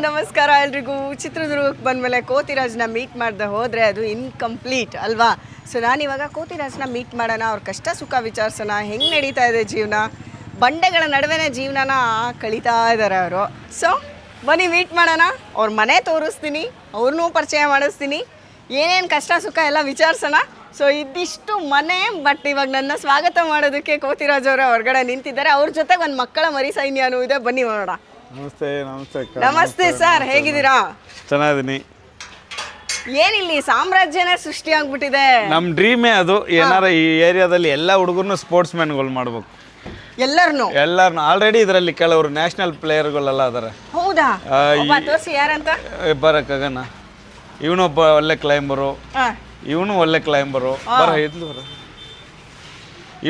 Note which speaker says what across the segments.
Speaker 1: ನಮಸ್ಕಾರ ಎಲ್ರಿಗೂ. ಚಿತ್ರದುರ್ಗಕ್ಕೆ ಬಂದಮೇಲೆ ಕೋತಿರಾಜ್ನ ಮೀಟ್ ಮಾಡದೆ ಹೋದರೆ ಅದು ಇನ್ಕಂಪ್ಲೀಟ್ ಅಲ್ವಾ? ಸೊ ನಾನಿವಾಗ ಕೋತಿರಾಜ್ನ ಮೀಟ್ ಮಾಡೋಣ, ಅವ್ರ ಕಷ್ಟ ಸುಖ ವಿಚಾರಿಸೋಣ, ಹೆಂಗೆ ನಡೀತಾ ಇದೆ ಜೀವನ, ಬಂಡೆಗಳ ನಡುವೆನೇ ಜೀವನನ ಕಳೀತಾ ಇದ್ದಾರೆ ಅವರು. ಸೊ ಬನ್ನಿ ಮೀಟ್ ಮಾಡೋಣ, ಅವ್ರ ಮನೆ ತೋರಿಸ್ತೀನಿ, ಅವ್ರನ್ನೂ ಪರಿಚಯ ಮಾಡಿಸ್ತೀನಿ, ಏನೇನು ಕಷ್ಟ ಸುಖ ಎಲ್ಲ ವಿಚಾರಿಸೋಣ. ಸೊ ಇದಿಷ್ಟು ಮನೆ. ಬಟ್ ಇವಾಗ ನನ್ನ ಸ್ವಾಗತ ಮಾಡೋದಕ್ಕೆ ಕೋತಿರಾಜ್ ಅವರ ಹೊರಗಡೆ ನಿಂತಿದ್ದಾರೆ. ಅವ್ರ ಜೊತೆಗೆ ಒಂದು ಮಕ್ಕಳ ಮರಿ ಸೈನ್ಯನೂ ಇದೆ, ಬನ್ನಿ ಮಾಡೋಣ.
Speaker 2: ನಮಸ್ತೆ. ನಮಸ್ತೆ.
Speaker 1: ನಮಸ್ತೆ ಸರ್, ಹೇಗಿದ್ದೀರಾ?
Speaker 2: ಚೆನ್ನಾಗಿದ್ದೀನಿ.
Speaker 1: ಏನಿಲ್ಲಿ ಸಾಮ್ರಾಜ್ಯನೇ ಸೃಷ್ಟಿ ಆಗ್ಬಿಟ್ಟಿದೆ.
Speaker 2: ನಮ್ಮ ಡ್ರೀಮೇ ಅದು. ಏನಾರ ಈ ಏರಿಯಾದಲ್ಲಿ ಎಲ್ಲ ಹುಡುಗರನ್ನು ಸ್ಪೋರ್ಟ್ಸ್ ಮ್ಯಾನ್ಗಳು ಮಾಡ್ಬೇಕು.
Speaker 1: ಎಲ್ಲರನ್ನು
Speaker 2: ಆಲ್ರೆಡಿ ಇದರಲ್ಲಿ ಕೆಲವರು ನ್ಯಾಷನಲ್ ಪ್ಲೇಯರ್ಗಳೆಲ್ಲ ಅದಾರೆ.
Speaker 1: ಹೌದಾ? ತೋರಿಸಿ ಯಾರಂತ.
Speaker 2: ಬರಕ್ಕಾಗನ ಇವನೊಬ್ಬ ಒಳ್ಳೆ ಕ್ಲೈಂಬರು, ಇವನು ಒಳ್ಳೆ ಕ್ಲೈಂಬರು. ಬರ ಇಳಿದು ಬರ,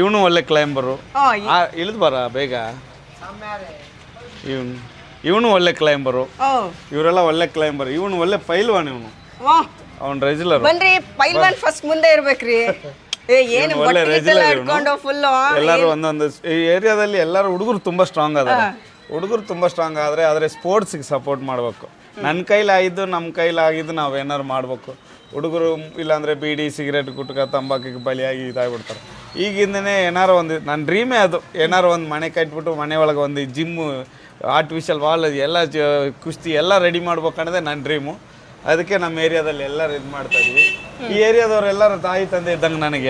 Speaker 2: ಇವನು ಒಳ್ಳೆ ಕ್ಲೈಂಬರು. ಇಳಿದು ಬರ ಬೇಗ. ಇವನು ಒಳ್ಳೆ ಕ್ಲೈಂಬರು, ಇವರೆಲ್ಲ ಒಳ್ಳೆ ಕ್ಲೈಂಬರ್. ಇವನು ಒಳ್ಳೆ ಪೈಲ್ವಾನ್, ಇವನು ಅವ್ನು ರೆಗ್ಯುಲರ್.
Speaker 1: ಬನ್ರಿ ಪೈಲ್ವಾನ್ ಫಸ್ಟ್ ಮುಂದೆ ಇರ್ಬೇಕ್ರಿ. ಏನು
Speaker 2: ಒಳ್ಳೆ ರೆಗ್ಯುಲರ್.
Speaker 1: ಎಲ್ಲರೂ
Speaker 2: ಒಂದೊಂದು ಈ ಏರಿಯಾದಲ್ಲಿ ಎಲ್ಲರೂ ಹುಡುಗರು ತುಂಬಾ ಸ್ಟ್ರಾಂಗ್ ಅದಾರೆ. ಹುಡುಗರು ತುಂಬಾ ಸ್ಟ್ರಾಂಗ್ ಆದರೆ ಸ್ಪೋರ್ಟ್ಸಿಗೆ ಸಪೋರ್ಟ್ ಮಾಡಬೇಕು. ನನ್ನ ಕೈಲಾಗಿದ್ದು ನಮ್ಮ ಕೈಲಾಗಿದ್ದು ನಾವು ಏನಾರು ಮಾಡಬೇಕು. ಹುಡುಗರು ಇಲ್ಲಾಂದರೆ ಬೀಡಿ ಸಿಗರೇಟ್ ಗುಟ್ಕ ತಂಬಾಕಿಗೆ ಬಲಿಯಾಗಿ ಇದಾಗ್ಬಿಡ್ತಾರೆ. ಈಗಿಂದನೇ ಏನಾರು ಒಂದು ನನ್ನ ಡ್ರೀಮೇ ಅದು. ಏನಾರು ಒಂದು ಮನೆ ಕಟ್ಬಿಟ್ಟು ಮನೆ ಒಳಗೆ ಒಂದು ಜಿಮ್ಮು, ಆರ್ಟಿಫಿಷಿಯಲ್ ವಾಲ್ ಎಲ್ಲ ಕುಸ್ತಿ ಎಲ್ಲ ರೆಡಿ ಮಾಡ್ಬೇಕನ್ನೋದೇ ನನ್ನ ಡ್ರೀಮು. ಅದಕ್ಕೆ ನಮ್ಮ ಏರಿಯಾದಲ್ಲಿ ಎಲ್ಲರೂ ಇದು ಮಾಡ್ತಾ ಇದೀವಿ. ಈ ಏರಿಯಾದವ್ರು ಎಲ್ಲರೂ ತಾಯಿ ತಂದೆ ಇದ್ದಂಗೆ ನನಗೆ.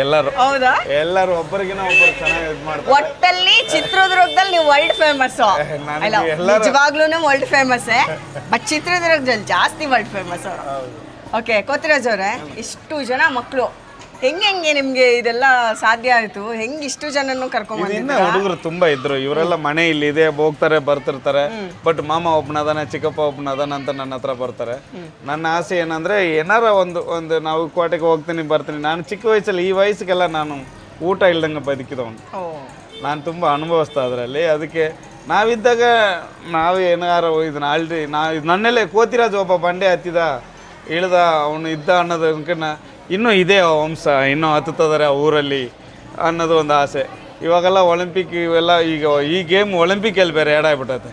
Speaker 2: ಎಲ್ಲರೂ ಒಬ್ಬರಿಗಿನ ಒಬ್ಬರು ಚೆನ್ನಾಗಿ ಇದು ಮಾಡ್ತಾರೆ.
Speaker 1: ಒಟ್ಟಲ್ಲಿ ಚಿತ್ರದುರ್ಗದಲ್ಲಿ ನೀವು ವರ್ಲ್ಡ್ ಫೇಮಸ್. ನಿಜವಾಗ್ಲೂ ವರ್ಲ್ಡ್ ಫೇಮಸ್. ಬಟ್ ಚಿತ್ರದುರ್ಗದಲ್ಲಿ ಜಾಸ್ತಿ ವರ್ಲ್ಡ್ ಫೇಮಸ್ ಅವರು. ಓಕೆ ಕೋತಿರಾಜ್ ಅವರೇ, ಇಷ್ಟು ಜನ ಮಕ್ಕಳು ಹೆಂಗೆ ನಿಮ್ಗೆ ಇದೆಲ್ಲ ಸಾಧ್ಯ ಆಯ್ತು? ಹೆಂಗೆ ಇಷ್ಟು ಜನನ್ನು ಕರ್ಕೊಂಡ್ಬಂದಿದ್ದೀರಾ?
Speaker 2: ಹುಡುಗರು ತುಂಬಾ ಇದ್ರು. ಇವರೆಲ್ಲ ಮನೆ ಇಲ್ಲಿ ಇದೆ, ಹೋಗ್ತಾರೆ ಬರ್ತಿರ್ತಾರೆ. ಬಟ್ ಮಾಮ ಒಬ್ಬನದಾನೆ, ಚಿಕ್ಕಪ್ಪ ಒಬ್ಬನದಾನ ಅಂತ ನನ್ನ ಹತ್ರ ಬರ್ತಾರೆ. ನನ್ನ ಆಸೆ ಏನಂದ್ರೆ ಏನಾರ ಒಂದು ನಾವು ಕೋಟೆಗೆ ಹೋಗ್ತೀನಿ ಬರ್ತೀನಿ. ನಾನು ಚಿಕ್ಕ ವಯಸ್ಸಲ್ಲಿ ಈ ವಯಸ್ಸಿಗೆಲ್ಲ ನಾನು ಊಟ ಇಲ್ದಂಗೆ ಬದುಕಿದವನು. ನಾನು ತುಂಬ ಅನುಭವಿಸ್ತಾ ಅದರಲ್ಲಿ. ಅದಕ್ಕೆ ನಾವಿದ್ದಾಗ ನಾವು ಏನಾರು ಇದನ್ನ ಆಲ್ರೆಡಿ ನನ್ನಲ್ಲೇ ಕೋತಿರಾಜ್ ಒಬ್ಬ ಬಂಡೆ ಹತ್ತಿದ ಇಳ್ದ ಅವನು ಇದ್ದ ಅನ್ನೋದಕ್ಕಿಂತ ಇನ್ನೂ ಇದೇ ವಂಶ ಇನ್ನೂ ಹತ್ತುತ್ತಿದ್ದಾರೆ ಆ ಊರಲ್ಲಿ ಅನ್ನೋದು ಒಂದು ಆಸೆ. ಇವಾಗೆಲ್ಲ ಒಲಿಂಪಿಕ್ ಇವೆಲ್ಲ ಈ ಗೇಮ್ ಒಲಿಂಪಿಕಲ್ಲಿ ಬೇರೆ ಆಗ್ಬಿಟ್ಟೈತೆ.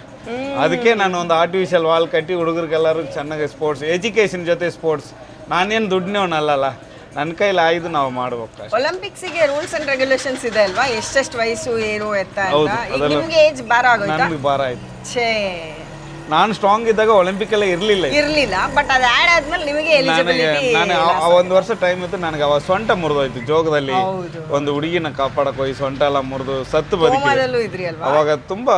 Speaker 2: ಅದಕ್ಕೆ ನಾನು ಒಂದು ಆರ್ಟಿಫಿಷಿಯಲ್ ವಾಲ್ ಕಟ್ಟಿ ಹುಡುಗರಿಗೆಲ್ಲರೂ ಚೆನ್ನಾಗಿ ಸ್ಪೋರ್ಟ್ಸ್ ಎಜುಕೇಷನ್ ಜೊತೆ ಸ್ಪೋರ್ಟ್ಸ್. ನಾನೇನು ದುಡ್ಡಿನವನಲ್ಲ, ನನ್ನ ಕೈಲಿ ಆಯ್ದು ನಾವು ಮಾಡ್ಬೇಕು.
Speaker 1: ಒಲಿಂಪಿಕ್ಸಿಗೆ ರೂಲ್ಸ್ ಅಂಡ್ ರೆಗ್ಯುಲೇಷನ್ಸ್ ಇದೆ ಅಲ್ವಾ? ಎಷ್ಟೆಷ್ಟು ವಯಸ್ಸು ಏನು ಎತ್ತ? ನಿಮಗೆ ಏಜ್ ಭಾರ ಆಗೋಯ್ತಾ?
Speaker 2: ನನಗೆ ಭಾರ ಆಯ್ತು. ನಾನು ಸ್ಟ್ರಾಂಗ್ ಇದ್ದಾಗ ಒಲಿಂಪಿಕ್ ಎಲ್ಲ
Speaker 1: ಇರಲಿಲ್ಲ. ಬಟ್ ಅದು ಆ್ಯಡ್ ಆದ್ಮೇಲೆ ನಿಮಗೆ ಎಲಿಜಿಬಿಲಿಟಿ.
Speaker 2: ನಾನು ಒಂದು ವರ್ಷ ಟೈಮ್ ಇತ್ತು ನನಗೆ. ಅವಾಗ ಸೊಂಟ ಮುರಿದೋಯ್ತು ಜೋಗದಲ್ಲಿ. ಒಂದು ಹುಡುಗಿನ ಕಾಪಾಡಕ್ಕೆ ಹೋಗಿ ಸೊಂಟ ಎಲ್ಲ ಮುರಿದು ಸತ್ತು ಬದುಕಿ. ಅವಾಗ ತುಂಬಾ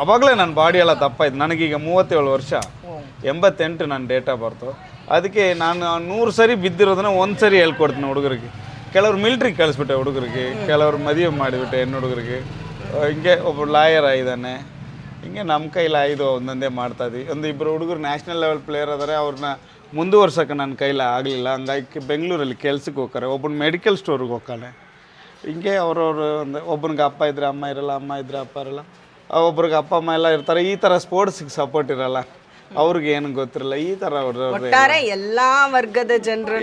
Speaker 2: ಅವಾಗಲೇ ನನ್ನ ಬಾಡಿ ಎಲ್ಲ ದಪ್ಪ ಇತ್ತು. ನನಗೀಗ 37 ವರ್ಷ, 88 ನನ್ನ ಡೇಟ್ ಆಫ್ ಬರ್ತು. ಅದಕ್ಕೆ ನಾನು 100 ಸರಿ ಬಿದ್ದಿರೋದನ್ನ ಒಂದು ಸರಿ ಹೇಳ್ಕೊಡ್ತೀನಿ ಹುಡುಗರಿಗೆ. ಕೆಲವ್ರು ಮಿಲ್ಟ್ರಿಗೆ ಕಳಿಸ್ಬಿಟ್ಟೆ ಹುಡುಗರಿಗೆ, ಕೆಲವ್ರು ಮದುವೆ ಮಾಡಿಬಿಟ್ಟೆ ಹೆಣ್ಣು ಹುಡುಗರಿಗೆ. ಹಿಂಗೆ ಒಬ್ಬ ಲಾಯರ್ ಆಗಿದ್ದಾನೆ. ಹಿಂಗೆ ನಮ್ಮ ಕೈಲಾಯ್ದು ಒಂದೊಂದೇ ಮಾಡ್ತಾಯಿದ್ವಿ. ಇಬ್ಬರು ಹುಡುಗರು ನ್ಯಾಷನಲ್ ಲೆವೆಲ್ ಪ್ಲೇಯರ್ ಅದಾರೆ. ಅವ್ರನ್ನ ಮುಂದುವರ್ಸೋಕೆ ನನ್ನ ಕೈಲಿ ಆಗಲಿಲ್ಲ. ಹಂಗಾಗಿ ಬೆಂಗಳೂರಲ್ಲಿ ಕೆಲ್ಸಕ್ಕೆ ಹೋಗ್ತಾರೆ. ಒಬ್ಬನ ಮೆಡಿಕಲ್ ಸ್ಟೋರಿಗೆ ಹೋಗ್ತಾನೆ. ಹಿಂಗೆ ಅವ್ರವ್ರು ಒಬ್ಬನಿಗೆ ಅಪ್ಪ ಇದ್ದರೆ ಅಮ್ಮ ಇರಲ್ಲ, ಅಮ್ಮ ಇದ್ದರೆ ಅಪ್ಪ ಇರಲ್ಲ. ಒಬ್ರಿಗೆ ಅಪ್ಪ ಅಮ್ಮ ಎಲ್ಲ ಇರ್ತಾರೆ. ಈ ಥರ ಸ್ಪೋರ್ಟ್ಸಿಗೆ ಸಪೋರ್ಟ್ ಇರಲ್ಲ, ಅವ್ರಿಗೆ ಏನು ಗೊತ್ತಿರಲ್ಲ. ಈ ಥರ
Speaker 1: ಎಲ್ಲ ವರ್ಗದ ಜನರು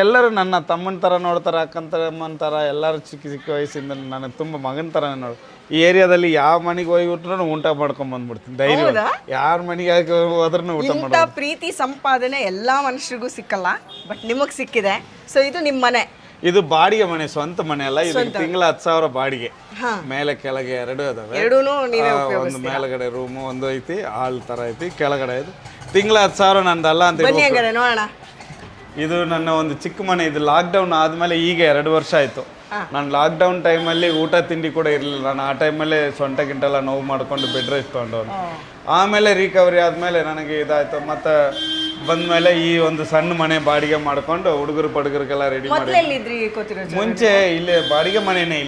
Speaker 2: ಎಲ್ಲರೂ ನನ್ನ ತಮ್ಮನ ಥರ ನೋಡ್ತಾರೆ, ಅಕ್ಕನ ತಮ್ಮನ ಥರ. ಎಲ್ಲರೂ ಚಿಕ್ಕ ವಯಸ್ಸಿಂದ ನನಗೆ ತುಂಬ ಮಗನ ಥರನೇ ನೋಡು. ಈ ಏರಿಯಾದಲ್ಲಿ ಯಾವ ಮನೆಗೆ ಹೋಗಿ ಬಿಟ್ರೂ ಊಟ ಮಾಡ್ಕೊಂಡ್ ಬಂದ್ಬಿಡ್ತೀನಿ ಧೈರ್ಯ. ಯಾರ ಮನೆಗೆ ಹೋದ್ರೂ ಊಟ ಮಾಡೋ
Speaker 1: ಪ್ರೀತಿ ಸಂಪಾದನೆ ಎಲ್ಲಾ ಮನುಷ್ಯರಿಗೂ ಸಿಕ್ಕಲ್ಲ. ಬಟ್ ನಿಮಗ್ ಸಿಕ್ಕಿದೆ. ಸೊ ಇದು ನಿಮ್ಮ ಮನೆ.
Speaker 2: ಇದು ಬಾಡಿಗೆ ಮನೆ, ಸ್ವಂತ ಮನೆ ಅಲ್ಲ. ಇದು ತಿಂಗಳ 10,000 ಬಾಡಿಗೆ. ಮೇಲೆ ಕೆಳಗೆ 2 ಅದಾವೆ. ಒಂದು ಮೇಲ್ಗಡೆ ರೂಮು ಒಂದು ಐತಿ, ಹಾಲ್ ತರ ಐತಿ. ಕೆಳಗಡೆ ಐತಿ. ತಿಂಗಳ 10,000 ನಂದಲ್ಲ ಅಂತ
Speaker 1: ನೋಡೋಣ.
Speaker 2: ಇದು ನನ್ನ ಒಂದು ಚಿಕ್ಕ ಮನೆ. ಇದು ಲಾಕ್ಡೌನ್ ಆದ್ಮೇಲೆ ಈಗ 2 ವರ್ಷ ಆಯ್ತು. ನಾನು ಲಾಕ್ಡೌನ್ ಟೈಮಲ್ಲಿ ಊಟ ತಿಂಡಿ ಕೂಡ ಇರಲಿಲ್ಲ. ನಾನು ಆ ಟೈಮಲ್ಲಿ ಸೊಂಟ ಗಿಂಟೆಲ್ಲ ನೋವು ಮಾಡ್ಕೊಂಡು ಬೆಡ್ ರೆಸ್ಟ್ ತೊಗೊಂಡವನು. ಆಮೇಲೆ ರಿಕವರಿ ಆದಮೇಲೆ ನನಗೆ ಇದಾಯಿತು. ಮತ್ತು ಬಂದಮೇಲೆ ಈ ಒಂದು ಸಣ್ಣ ಮನೆ ಬಾಡಿಗೆ ಮಾಡ್ಕೊಂಡು ಹುಡುಗರು ಪಡುಗರಿಗೆಲ್ಲ ರೆಡಿ ಮಾಡಿ. ಮುಂಚೆ ಇಲ್ಲೇ ಬಾಡಿಗೆ ಮನೆನೇ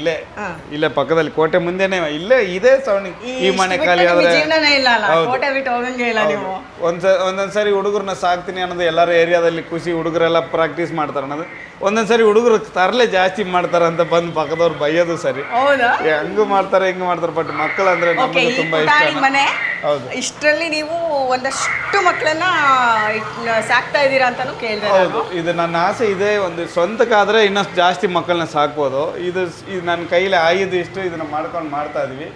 Speaker 2: ಇಲ್ಲೇ ಪಕ್ಕದಲ್ಲಿ ಕೋಟೆ ಮುಂದೆನೇ ಇಲ್ಲೇ ಇದೆ. ಈ ಮನೆ ಖಾಲಿ ಆದ್ರೆ ಒಂದೊಂದ್ಸರಿ ಹುಡುಗರನ್ನ ಸಾಕ್ತೀನಿ ಅನ್ನೋದು ಎಲ್ಲರೂ ಏರಿಯಾದಲ್ಲಿ ಖುಷಿ. ಹುಡುಗರೆಲ್ಲ ಪ್ರಾಕ್ಟೀಸ್ ಮಾಡ್ತಾರೆ ಅನ್ನೋದು. ಒಂದೊಂದ್ಸರಿ ಹುಡುಗರು ತರಲೆ ಜಾಸ್ತಿ ಮಾಡ್ತಾರೆ ಅಂತ ಬಂದು ಪಕ್ಕದವ್ರು ಬೈಯೋದು ಸರಿ. ಹಂಗೂ ಮಾಡ್ತಾರೆ ಹಿಂಗೂ ಮಾಡ್ತಾರೆ. ಬಟ್ ಮಕ್ಕಳು ಅಂದ್ರೆ ನಮಗೆ ತುಂಬಾ ಇಷ್ಟ.
Speaker 1: ಹೌದು. ಇಷ್ಟರಲ್ಲಿ ನೀವು ಒಂದಷ್ಟು ಮಕ್ಕಳನ್ನ ಸಾಕ್ತಾ ಇದ್ದೀರಾ ಅಂತಾನು ಕೇಳಿದೆ.
Speaker 2: ಹೌದು, ಇದು ನನ್ನ ಆಸೆ ಇದೆ. ಒಂದು ಸ್ವಂತಕ್ಕಾದ್ರೆ ಇನ್ನಷ್ಟು ಜಾಸ್ತಿ ಮಕ್ಕಳನ್ನ ಸಾಕ್ಬೋದು. ಇದು ನನ್ನ ಕೈಲಿ ಆಗಿದ್ದು ಇಷ್ಟು ಇದನ್ನ ಮಾಡ್ಕೊಂಡು ಮಾಡ್ತಾ ಇದೀವಿ.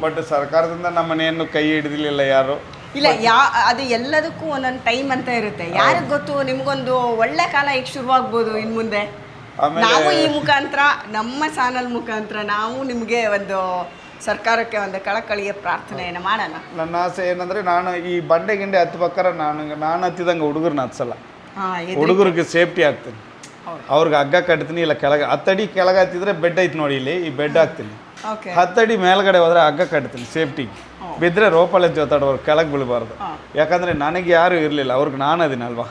Speaker 2: ಬಟ್ ಸರ್ಕಾರದಿಂದ ನಮ್ಮನ್ನೇನು ಕೈ ಹಿಡಿದಿಲ್ಲ ಯಾರು.
Speaker 1: ಇಲ್ಲ ಅದು ಎಲ್ಲದಕ್ಕೂ ಒಂದೊಂದು ಟೈಮ್ ಅಂತ ಇರುತ್ತೆ. ಯಾರಿಗೆ ಗೊತ್ತು, ನಿಮ್ಗೊಂದು ಒಳ್ಳೆ ಕಾಲ ಈಗ ಶುರುವಾಗ್ಬೋದು ಇನ್ ಮುಂದೆ. ನಾವು ಈ ಮುಖಾಂತರ, ನಮ್ಮ ಚಾನಲ್ ಮುಖಾಂತರ ನಾವು ನಿಮಗೆ ಒಂದು ಸರ್ಕಾರಕ್ಕೆ ಒಂದು ಕಳಕಳಿಯ ಪ್ರಾರ್ಥನೆಯನ್ನು ಮಾಡೋಣ.
Speaker 2: ನನ್ನ ಆಸೆ ಏನಂದ್ರೆ, ನಾನು ಈ ಬಂಡೆ ಗಿಂಡೆ ಹತ್ಬೇಕಾರೆ ನಾನು ಹತ್ತಿದಂಗೆ ಹುಡುಗರನ್ನ ಹತ್ಸಲ್ಲ. ಹುಡುಗರಿಗೆ ಸೇಫ್ಟಿ ಆಗ್ತೀನಿ, ಅವ್ರಿಗೆ ಹಗ್ಗ ಕಟ್ತೀನಿ. ಇಲ್ಲ ಕೆಳಗೆ 10 ಅಡಿ ಕೆಳಗೆ ಹತ್ತಿದ್ರೆ ಬೆಡ್ ಐತೆ ನೋಡಿ, ಇಲ್ಲಿ ಈ ಬೆಡ್ ಹಾಕ್ತೀನಿ. 10 ಅಡಿ ಮೇಲ್ಗಡೆ ಹೋದ್ರೆ ಹಗ್ಗ ಕಟ್ತೀನಿ ಸೇಫ್ಟಿಗೆ. ಬಿದ್ದರೆ ರೋಪಳೆ ಜೊತಾಡೋರು ಕೆಳಗೆ ಬೀಳಬಾರ್ದು. ಯಾಕಂದ್ರೆ ನನಗೆ ಯಾರು ಇರಲಿಲ್ಲ, ಅವ್ರಿಗೆ ನಾನು ಅದೀನಲ್ವಾ,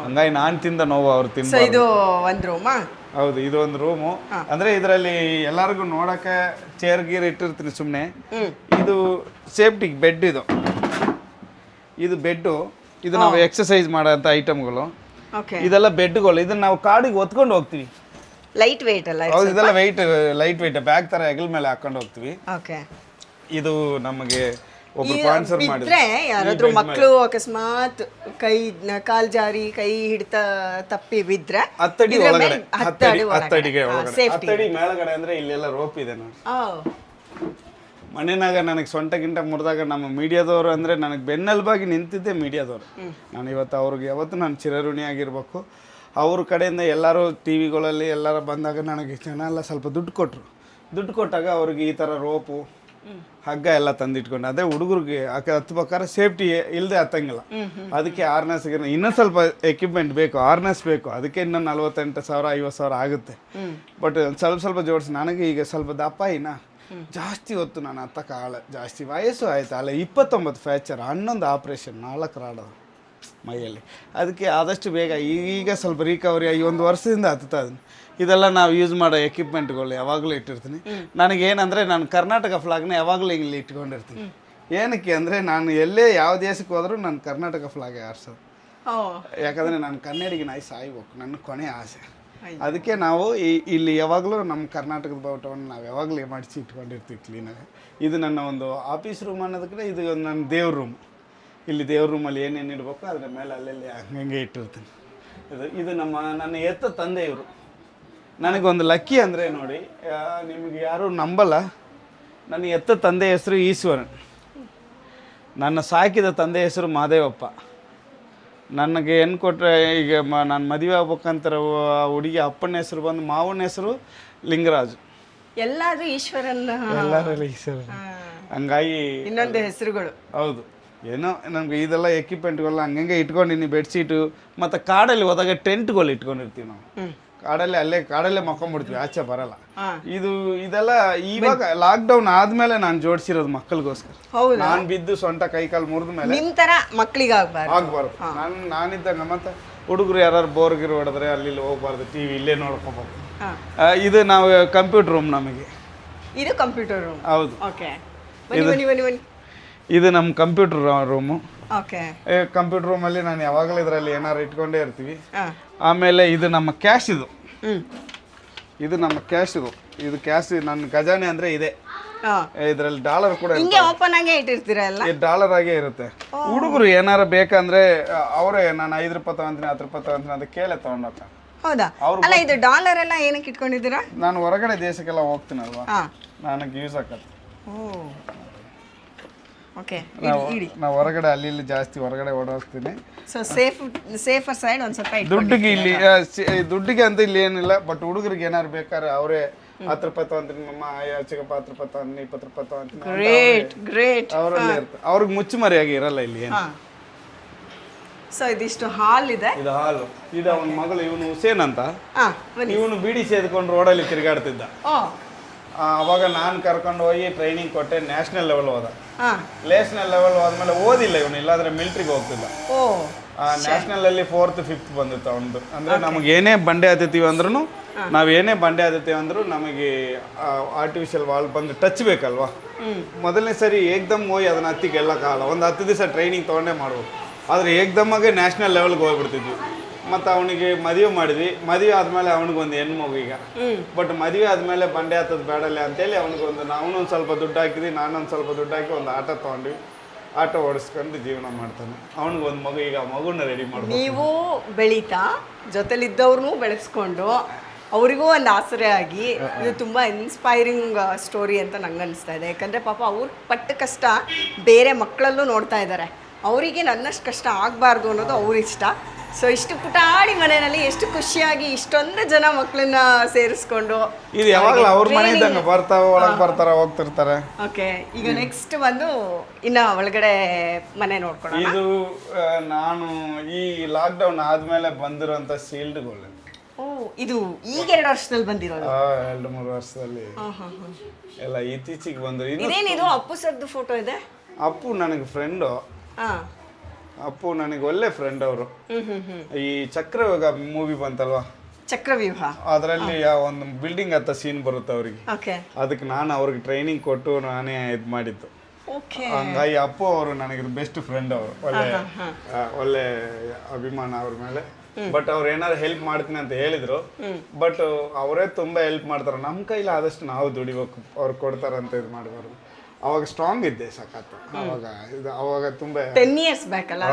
Speaker 2: ಹಂಗಾಗಿ ನಾನು ತಿಂದ ನೋವು ಅವ್ರು ತಿಂದ.
Speaker 1: ಇದು ಒಂದು ರೂಮಾ? ಹೌದು,
Speaker 2: ಇದು ಒಂದು ರೂಮು. ಅಂದ್ರೆ ಇದರಲ್ಲಿ ಎಲ್ಲರಿಗೂ ನೋಡಕ್ಕೆ ಚೇರ್ ಗೀರ್ ಇಟ್ಟಿರ್ತೀನಿ ಸುಮ್ಮನೆ. ಇದು ಸೇಫ್ಟಿಗೆ ಬೆಡ್. ಇದು ಬೆಡ್ಡು. ಇದು ನಾವು ಎಕ್ಸಸೈಸ್ ಮಾಡೋಂಥ ಐಟಮ್ಗಳು. ಇದೆಲ್ಲ ಬೆಡ್ಗಳು. ಇದನ್ನ ನಾವು ಕಾಡಿಗೆ ಹೊತ್ಕೊಂಡು ಹೋಗ್ತೀವಿ.
Speaker 1: ಲೈಟ್ ವೇಟ್ ಅಲ್ಲ?
Speaker 2: ಹೌದು, ಇದೆಲ್ಲ ಲೈಟ್ ವೇಟ್ ಬ್ಯಾಗ್ ತರ ಹೆಗಲ ಮೇಲೆ ಹಾಕೊಂಡು ಹೋಗ್ತೀವಿ. ಇದು ನಮಗೆ ಒಬ್ರು ಸ್ಪಾನ್ಸರ್ ಮಾಡಿದ್ರೆ,
Speaker 1: ಯಾರಾದ್ರೂ ಮಕ್ಕಳು ಅಕಸ್ಮಾತ್ ಕಾಲ್ ಜಾರಿ ಕೈ ಹಿಡಿತ ತಪ್ಪಿ ಬಿದ್ರೆ
Speaker 2: 10 ಅಡಿ ಒಳಗಡೆ, 10 ಅಡಿಗೆ ಒಳಗಡೆ, 10 ಅಡಿ ಮೇಲ್ಗಡೆ ಅಂದ್ರೆ ಇಲ್ಲೆಲ್ಲ ರೋಪ್ ಇದೆ ನೋಡಿ. ಮನೆಯಾಗ ನನಗೆ ಸೊಂಟಗಿಂಟ ಮುರಿದಾಗ ನಮ್ಮ ಮೀಡಿಯಾದವರು ಅಂದರೆ ನನಗೆ ಬೆನ್ನೆಲುಬಾಗಿ ನಿಂತಿದ್ದೆ ಮೀಡಿಯಾದವರು. ನಾನು ಇವತ್ತು ಅವ್ರಿಗೆ ಯಾವತ್ತು ನಾನು ಚಿರಋಣಿ ಆಗಿರ್ಬೇಕು. ಅವ್ರ ಕಡೆಯಿಂದ ಎಲ್ಲರೂ ಟಿ ವಿಗಳಲ್ಲಿ ಎಲ್ಲರೂ ಬಂದಾಗ ನನಗೆ ಜನ ಎಲ್ಲ ಸ್ವಲ್ಪ ದುಡ್ಡು ಕೊಟ್ಟಾಗ ಅವ್ರಿಗೆ ಈ ಥರ ರೋಪು ಹಗ್ಗ ಎಲ್ಲ ತಂದಿಟ್ಕೊಂಡು, ಅದೇ ಹುಡುಗರಿಗೆ ಹತ್ಬೇಕಾದ್ರೆ ಸೇಫ್ಟಿ ಇಲ್ಲದೆ ಹತ್ತಂಗಿಲ್ಲ. ಅದಕ್ಕೆ ಆರ್ನೆಸ್ಗೆ ಇನ್ನೂ ಸ್ವಲ್ಪ ಎಕ್ವಿಪ್ಮೆಂಟ್ ಬೇಕು, ಆರ್ನೆಸ್ ಬೇಕು. ಅದಕ್ಕೆ ಇನ್ನೂ 48,000 50,000 ಆಗುತ್ತೆ. ಬಟ್ ಸ್ವಲ್ಪ ಜೋಡಿಸಿ ನನಗೆ ಈಗ ಸ್ವಲ್ಪ ದಪ್ಪ ಜಾಸ್ತಿ ಹೊತ್ತು ನಾನು ಹತ್ತಕ್ಕಾಗಲ್ಲ. ಜಾಸ್ತಿ ವಯಸ್ಸು ಆಯ್ತು, ಅಲ್ಲ 29 ಫ್ರ್ಯಾಕ್ಚರ್, 11 ಆಪ್ರೇಷನ್, 4 ರಾಡೋದು ಮೈಯಲ್ಲಿ. ಅದಕ್ಕೆ ಆದಷ್ಟು ಬೇಗ ಈಗ ಸ್ವಲ್ಪ ರಿಕವರಿ ಆಗಿ 1 ವರ್ಷದಿಂದ ಹತ್ತುತ್ತಾ ಇದೀನಿ. ಇದೆಲ್ಲ ನಾವು ಯೂಸ್ ಮಾಡೋ ಎಕ್ವಿಪ್ಮೆಂಟ್ಗಳು ಯಾವಾಗಲೂ ಇಟ್ಟಿರ್ತೀನಿ. ನನಗೇನಂದರೆ, ನಾನು ಕರ್ನಾಟಕ ಫ್ಲಾಗ್ನ ಯಾವಾಗಲೂ ಇಲ್ಲಿ ಇಟ್ಕೊಂಡಿರ್ತೀನಿ. ಏನಕ್ಕೆ ಅಂದರೆ, ನಾನು ಎಲ್ಲೇ ಯಾವ ದೇಶಕ್ಕೆ ಹೋದರೂ ನಾನು ಕರ್ನಾಟಕ ಫ್ಲಾಗ್ ಹಾರಿಸೋದು. ಯಾಕಂದರೆ ನಾನು ಕನ್ನಡಿಗೆ ನಾಯಿ ಸಾಯ್ಬೇಕು, ನನ್ನ ಕೊನೆ ಆಸೆ. ಅದಕ್ಕೆ ನಾವು ಇಲ್ಲಿ ಯಾವಾಗಲೂ ನಮ್ಮ ಕರ್ನಾಟಕದ ಬಾವುಟವನ್ನು ನಾವು ಯಾವಾಗಲೂ ಮಾಡಿಸಿ ಇಟ್ಕೊಂಡಿರ್ತೀವಿ ಕ್ಲೀನಾಗಿ. ಇದು ನನ್ನ ಒಂದು ಆಫೀಸ್ ರೂಮ್ ಅನ್ನೋದಕ್ಕೆ ಇದು ನನ್ನ ದೇವ್ರ ರೂಮ್. ಇಲ್ಲಿ ದೇವ್ರ ರೂಮಲ್ಲಿ ಏನೇನು ಇಡಬೇಕು ಅದರ ಮೇಲೆ ಅಲ್ಲೆಲ್ಲಿ ಹಂಗೆ ಇಟ್ಟಿರ್ತೀನಿ. ಇದು ನನ್ನ ಎತ್ತ ತಂದೆ ಇವರು. ನನಗೊಂದು ಲಕ್ಕಿ ಅಂದರೆ ನೋಡಿ, ನಿಮಗೆ ಯಾರೂ ನಂಬಲ್ಲ, ನನ್ನ ಎತ್ತ ತಂದೆ ಹೆಸರು ಈಶ್ವರನ್, ನನ್ನ ಸಾಕಿದ ತಂದೆ ಹೆಸರು ಮಾದೇವಪ್ಪ. ನನಗೆ ಏನು ಕೊಟ್ಟರೆ, ಈಗ ನಾನು ಮದುವೆ ಆಗ್ಬೇಕಂತಾರೆ ಹುಡುಗಿ ಅಪ್ಪನ ಹೆಸರು ಬಂದು ಮಾವನ ಹೆಸರು ಲಿಂಗರಾಜು.
Speaker 1: ಎಲ್ಲರೂ ಈಶ್ವರನ್,
Speaker 2: ಎಲ್ಲರಲ್ಲಿ ಈಶ್ವರನ್. ಹಂಗಾಗಿ
Speaker 1: ಇನ್ನೊಂದು ಹೆಸರುಗಳು.
Speaker 2: ಹೌದು, ಏನೋ ನಮ್ಗೆ ಇದೆಲ್ಲ ಎಕ್ವಿಪ್ಮೆಂಟ್ಗೆಲ್ಲ ಹಂಗಂಗೆ ಇಟ್ಕೊಂಡಿನಿ. ಬೆಡ್ಶೀಟು ಮತ್ತು ಕಾಡಲ್ಲಿ ಹೋದಾಗ ಟೆಂಟ್ಗಳು ಇಟ್ಕೊಂಡಿರ್ತೀವಿ ನಾವು. ಕಾಡಲ್ಲೇ ಮಕ್ಕೊಂಡ್ಬಿಡ್ತೀವಿ, ಆಚೆ ಬರಲ್ಲ. ಇದೆಲ್ಲ ಇವಾಗ ಲಾಕ್ಡೌನ್ ಆದ್ಮೇಲೆ ನಾನು ಜೋಡಿಸಿರೋದು ಮಕ್ಕಳಿಗೋಸ್ಕರ. ನಾನು ಬಿದ್ದು ಸೊಂಟ ಕೈಕಾಲು ಮುರಿದ ಮೇಲೆ
Speaker 1: ನಿಮ್ಮ ಥರ ಮಕ್ಕಳಿಗೆ
Speaker 2: ಆಗ್ಬಾರ್ದು. ನಾನಿದ್ದಂಗೆ ಮತ್ತೆ ಹುಡುಗರು ಯಾರು ಬೋರ್ಗಿರು ಹೊಡೆದ್ರೆ ಅಲ್ಲಿ ಹೋಗ್ಬಾರ್ದು, ಟಿ ವಿ ಇಲ್ಲೇ ನೋಡ್ಕೋಬೇಕು. ಇದು ನಾವು ಕಂಪ್ಯೂಟರ್ ರೂಮ್. ನಮಗೆ
Speaker 1: ಇದು ಕಂಪ್ಯೂಟರ್ ರೂಮ್.
Speaker 2: ಹೌದು,
Speaker 1: ಇದು
Speaker 2: ನಮ್ಮ ಕಂಪ್ಯೂಟರ್ ರೂಮು. ಕಂಪ್ಯೂಟರ್ ರೂಮಲ್ಲಿ ನಾನು ಯಾವಾಗಲೂ ಇದರಲ್ಲಿ ಏನಾರು ಇಟ್ಕೊಂಡೇ ಇರ್ತೀವಿ. ಆಮೇಲೆ ಇದು ನಮ್ಮ ಕ್ಯಾಶ್. ಇದು ನಮ್ಮ ಕ್ಯಾಶ್. ಇದು ಕ್ಯಾಶ್ ನನ್ನ ಖಜಾನೆ ಅಂದರೆ ಇದೆ. ಇದರಲ್ಲಿ ಡಾಲರ್ ಕೂಡ ಡಾಲರ್ ಆಗೇ ಇರುತ್ತೆ. ಹುಡುಗರು ಏನಾರು ಬೇಕಂದ್ರೆ ಅವರೇ, ನಾನು 5 ರೂಪಾಯಿ ತಗೊಂತೀನಿ, 10 ರೂಪಾಯಿ ತಗೊಂತೀನಿ ಅಂತ ಕೇಳೇ ತಗೊಂಡೋಗ್ತಾರೆ.
Speaker 1: ಹೌದಾ? ಅಲ್ಲ, ಇದು ಡಾಲರ್ ಎಲ್ಲ ಏನಕ್ಕೆ ಇಟ್ಕೊಂಡಿದ್ದೀರಾ?
Speaker 2: ನಾನು ಹೊರಗಡೆ ದೇಶಕ್ಕೆಲ್ಲ ಹೋಗ್ತೀನಲ್ವಾ, ನನಗೆ ಯೂಸ್ ಆಗತ್ತೆ. ನಾವು ಹೊರಗಡೆ ಅಲ್ಲಿ ಇಲ್ಲಿ ಜಾಸ್ತಿ ಹೊರಗಡೆ ಓಡಾಡ್ತೀನಿ.
Speaker 1: ಸೇಫರ್ ಸೈಡ್ ಒಂದು ಸ್ವಲ್ಪ
Speaker 2: ದುಡ್ಡಿಗೆ ಇಲ್ಲಿ ದುಡ್ಡಿಗೆ ಅಂತ ಇಲ್ಲಿ ಏನಿಲ್ಲ. ಬಟ್ ಹುಡುಗರಿಗೆ ಏನಾರು ಬೇಕಾದ್ರೆ ಅವರೇ 10 ರೂಪಾಯಿ ತಗೊಂತೀನಿ, ಮಮ್ಮ ಚಿಕ್ಕಪ್ಪ 10 ರೂಪಾಯಿ ತಗೊಂತೀನಿ, 20 ರೂಪಾಯಿ ತಗೊಂತೀನಿ. ಅವರಲ್ಲಿ ಇರ್ತಾರೆ, ಅವ್ರಿಗೆ ಮುಚ್ಚುಮರಿಯಾಗಿ ಇರಲ್ಲ ಇಲ್ಲಿ ಏನು.
Speaker 1: ಸೊ ಇದಿಷ್ಟು ಹಾಲ್ ಇದೆ.
Speaker 2: ಇದು ಹಾಲು. ಇದು ಅವನ ಮಗಳು, ಇವನು ಹುಸೇನ್ ಅಂತ. ಇವನು ಬೀಡಿ ಸೇದ್ಕೊಂಡು ರೋಡಲ್ಲಿ ತಿರುಗಾಡ್ತಿದ್ದ. ಅವಾಗ ನಾನು ಕರ್ಕೊಂಡು ಹೋಗಿ ಟ್ರೈನಿಂಗ್ ಕೊಟ್ಟೆ. ನ್ಯಾಷನಲ್ ಲೆವೆಲ್ ಹೋದ. ನ್ಯಾಷನಲ್ ಲೆವೆಲ್ ಹೋದ್ಮೇಲೆ ಓದಿಲ್ಲ ಇವನು, ಇಲ್ಲಾಂದ್ರೆ ಮಿಲಿಟ್ರಿಗೆ ಹೋಗ್ತಿಲ್ಲ. ನ್ಯಾಷನಲ್ ಅಲ್ಲಿ 4th 5th ಬಂದಿತ್ತು ಅವನದು. ಅಂದ್ರೆ ನಮಗೆ ಏನೇ ಬಂಡೆ ಹತ್ತೀವಿ ಅಂದ್ರೂ, ನಾವೇನೇ ಬಂಡೆ ಹತ್ತೀವಿ ಅಂದ್ರೂ ನಮಗೆ ಆರ್ಟಿಫಿಷಿಯಲ್ ವಾಲ್ ಬಂದು ಟಚ್ ಬೇಕಲ್ವಾ. ಮೊದಲನೇ ಸರಿ ಏಕ್ದಮ್ ಹೋಗಿ ಅದನ್ನ ಹತ್ತಿಗೆಲ್ಲಕ್ಕಾಗಲ್ಲ. ಒಂದು 10 ದಿವಸ ಟ್ರೈನಿಂಗ್ ತೊಗೊಂಡೇ ಮಾಡ್ಬೋದು. ಆದರೆ ಏಕ್ದಮ್ಮಾಗೆ ನ್ಯಾಷನಲ್ ಲೆವೆಲ್ಗೆ ಹೋಗ್ಬಿಡ್ತಿದ್ವಿ. ಮತ್ತು ಅವನಿಗೆ ಮದುವೆ ಮಾಡಿದ್ವಿ. ಮದುವೆ ಆದಮೇಲೆ ಅವನಿಗೊಂದು ಹೆಣ್ಮಗು ಈಗ. ಬಟ್ ಮದುವೆ ಆದಮೇಲೆ ಬಂಡೆ ಹತ್ತದ ಬೇಡಲ್ಲ ಅಂತೇಳಿ ಅವನಿಗೊಂದು, ನಾವೊಂದು ಸ್ವಲ್ಪ ದುಡ್ಡು ಹಾಕಿದ್ವಿ, ನಾನೊಂದು ಸ್ವಲ್ಪ ದುಡ್ಡು ಹಾಕಿ ಒಂದು ಆಟೋ ತೊಗೊಂಡ್ವಿ. ಆಟೋ ಓಡಿಸ್ಕೊಂಡು ಜೀವನ ಮಾಡ್ತಾನೆ. ಅವನಿಗೊಂದು ಮಗು, ಈಗ ಮಗುನ ರೆಡಿ ಮಾಡ್ಬೋದು.
Speaker 1: ನೀವು ಬೆಳೀತಾ ಜೊತೆಲಿದ್ದವ್ರನ್ನೂ ಬೆಳೆಸ್ಕೊಂಡು ಅವರಿಗೂ ಒಂದು ಆಸರೆ ಆಗಿ, ಇದು ತುಂಬ ಇನ್ಸ್ಪೈರಿಂಗ್ ಸ್ಟೋರಿ ಅಂತ ನಂಗೆ ಅನಿಸ್ತಾ ಇದೆ. ಯಾಕಂದರೆ ಪಾಪ ಅವ್ರು ಪಟ್ಟ ಕಷ್ಟ ಬೇರೆ ಮಕ್ಕಳಲ್ಲೂ ನೋಡ್ತಾ ಇದ್ದಾರೆ. ಅವರಿಗೆ ನನ್ನಷ್ಟು ಕಷ್ಟ ಆಗಬಾರ್ದು ಅನ್ನೋದು ಅವ್ರ ಇಷ್ಟ. ಸೊ ಇಷ್ಟು ಪುಟಾಣಿ ಮನೆಯಲ್ಲಿ ಎಷ್ಟು ಖುಷಿಯಾಗಿ ಇಷ್ಟೊಂದು ಜನ ಮಕ್ಕಳನ್ನ ಸೇರಿಸ್ಕೊಂಡು
Speaker 2: ಇದು ಯಾವಾಗಲೂ ಅವ್ರ ಮನೆ ಇದ್ದಂಗೆ ಬರ್ತಾವ, ಒಳಗೆ ಬರ್ತಾರ, ಹೋಗ್ತಿರ್ತಾರೆ.
Speaker 1: ಓಕೆ, ಈಗ ನೆಕ್ಸ್ಟ್ ಬಂದು ಇನ್ನ ಒಳಗಡೆ ಮನೆ ನೋಡ್ಕೊಳ್ಳೋಣ.
Speaker 2: ಇದು ನಾನು ಈ ಲಾಕ್ಡೌನ್ ಆದ್ಮೇಲೆ ಬಂದಿರೋಂಥ ಸೀಲ್ಡ್ಗಳು.
Speaker 1: ಓ, ಇದು ಈಗ 2 ವರ್ಷದಲ್ಲಿ ಬಂದಿರೋದು?
Speaker 2: 2-3 ವರ್ಷದಲ್ಲಿ ಎಲ್ಲ ಇತ್ತೀಚೆಗೆ ಬಂದ್ರು.
Speaker 1: ಇದೇನಿದು ಅಪ್ಪು ಸರ್ದು ಫೋಟೋ ಇದೆ?
Speaker 2: ಅಪ್ಪು ನನಗೆ ಫ್ರೆಂಡು. ಅಪ್ಪು ನನಗೆ ಒಳ್ಳೆ ಫ್ರೆಂಡ್ ಅವರು. ಈ ಚಕ್ರವ್ಯೂಹ ಮೂವಿ ಬಂತಲ್ವಾ,
Speaker 1: ಚಕ್ರವ್ಯೂಹ,
Speaker 2: ಅದರಲ್ಲಿ ಒಂದು ಬಿಲ್ಡಿಂಗ್ ಹತ್ತ ಸೀನ್ ಬರುತ್ತೆ ಅವ್ರಿಗೆ. ಅದಕ್ಕೆ ನಾನು ಅವ್ರಿಗೆ ಟ್ರೈನಿಂಗ್ ಕೊಟ್ಟು ನಾನೇ ಇದು ಮಾಡಿದ್ದು. ಹಂಗಾಗಿ ಅಪ್ಪು ಅವರು ನನಗೆ ಬೆಸ್ಟ್ ಫ್ರೆಂಡ್. ಅವರು ಒಳ್ಳೆ ಅಭಿಮಾನ ಅವ್ರ ಮೇಲೆ. ಬಟ್ ಅವ್ರು ಏನಾದ್ರು ಹೆಲ್ಪ್ ಮಾಡ್ತೀನಿ ಅಂತ ಹೇಳಿದ್ರು. ಬಟ್ ಅವರೇ ತುಂಬಾ ಹೆಲ್ಪ್ ಮಾಡ್ತಾರೆ. ನಮ್ಮ ಕೈಲಿ ಆದಷ್ಟು ನಾವು ದುಡಿಬೇಕು, ಅವ್ರು ಕೊಡ್ತಾರಂತ ಇದು ಮಾಡಬಾರ್ದು. ಅವಾಗ ಸ್ಟ್ರಾಂಗ್ ಇದ್ದೆ ಸಖತ್. ಅವಾಗ ತುಂಬಾ
Speaker 1: 10 years ಬ್ಯಾಕ್ ಅಲ್ಲ,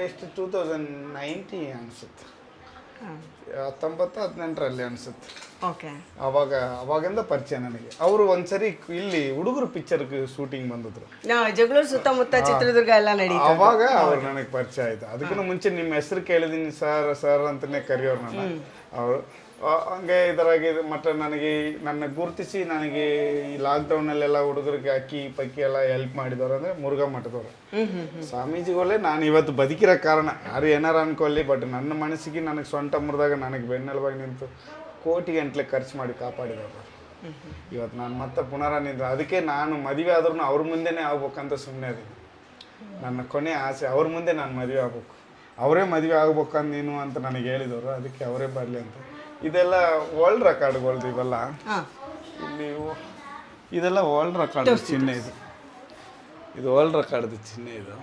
Speaker 2: ಎಷ್ಟು 2019 ಅನ್ಸುತ್ತೆ, 19-18 ಅನ್ಸುತ್ತೆ. ಅವಾಗಿಂದ ಪರಿಚಯ ನನಗೆ. ಅವರು ಒಂದ್ಸರಿ ಇಲ್ಲಿ ಹುಡುಗರು ಪಿಕ್ಚರ್ ಶೂಟಿಂಗ್ ಬಂದಿದ್ರು,
Speaker 1: ಜಗಳೂರು ಸುತ್ತಮುತ್ತ ಚಿತ್ರದುರ್ಗ ಎಲ್ಲ ನಡೀತು.
Speaker 2: ಅವಾಗ ಅವ್ರು ನನಗೆ ಪರಿಚಯ ಆಯ್ತು. ಅದಕ್ಕಿಂತ ಮುಂಚೆ ನಿಮ್ಮ ಹೆಸರು ಕೇಳಿದೀನಿ, ಸರ್ ಅಂತಾನೆ ಕರೆಯೋರು ನನ್ನ. ಅವರು ಹಂಗೆ ಇದರಾಗಿ ಮತ್ತೆ ನನಗೆ ನನ್ನ ಗುರುತಿಸಿ ನನಗೆ ಈ ಲಾಕ್ಡೌನಲ್ಲೆಲ್ಲ ಹುಡುಗರಿಗೆ ಅಕ್ಕಿ ಪಕ್ಕಿ ಎಲ್ಲ ಹೆಲ್ಪ್ ಮಾಡಿದವರು ಅಂದರೆ ಮುರುಘಾ ಮಠದವರು ಸ್ವಾಮೀಜಿಗಳೇ ನಾನು ಇವತ್ತು ಬದುಕಿರೋ ಕಾರಣ. ಯಾರು ಏನಾರು ಅನ್ಕೊಳ್ಳಿ, ಬಟ್ ನನ್ನ ಮನಸ್ಸಿಗೆ ನನಗೆ ಸೊಂಟ ಮುರಿದಾಗ ನನಗೆ ಬೆನ್ನೆಲುಬಾಗಿ ನಿಂತು ಕೋಟಿ ಗಂಟ್ಲೆ ಖರ್ಚು ಮಾಡಿ ಕಾಪಾಡಿದವರು. ಇವತ್ತು ನಾನು ಮತ್ತೆ ಪುನರ ನಿಂತು. ಅದಕ್ಕೆ ನಾನು ಮದುವೆ ಆದ್ರೂ ಅವ್ರ ಮುಂದೆನೇ ಆಗ್ಬೇಕಂತ ಸುಮ್ಮನೆ ಅದೀನಿ. ನನ್ನ ಕೊನೆ ಆಸೆ ಅವ್ರ ಮುಂದೆ ನಾನು ಮದುವೆ ಆಗ್ಬೇಕು. ಅವರೇ ಮದುವೆ ಆಗ್ಬೇಕಂತ ನೀನು ಅಂತ ನನಗೆ ಹೇಳಿದವರು. ಅದಕ್ಕೆ ಅವರೇ ಬರಲಿ ಅಂತ. ಇದೆಲ್ಲ ವರ್ಲ್ಡ್ ರೆಕಾರ್ಡ್ಗಳ್ದು ಇವೆಲ್ಲ. ಇಲ್ಲಿ ಇದೆಲ್ಲ ವರ್ಲ್ಡ್ ರೆಕಾರ್ಡ್ ಚಿಹ್ನೆ. ಇದು ವರ್ಲ್ಡ್ ರೆಕಾರ್ಡ್ದು ಚಿಹ್ನೆ. ಇದು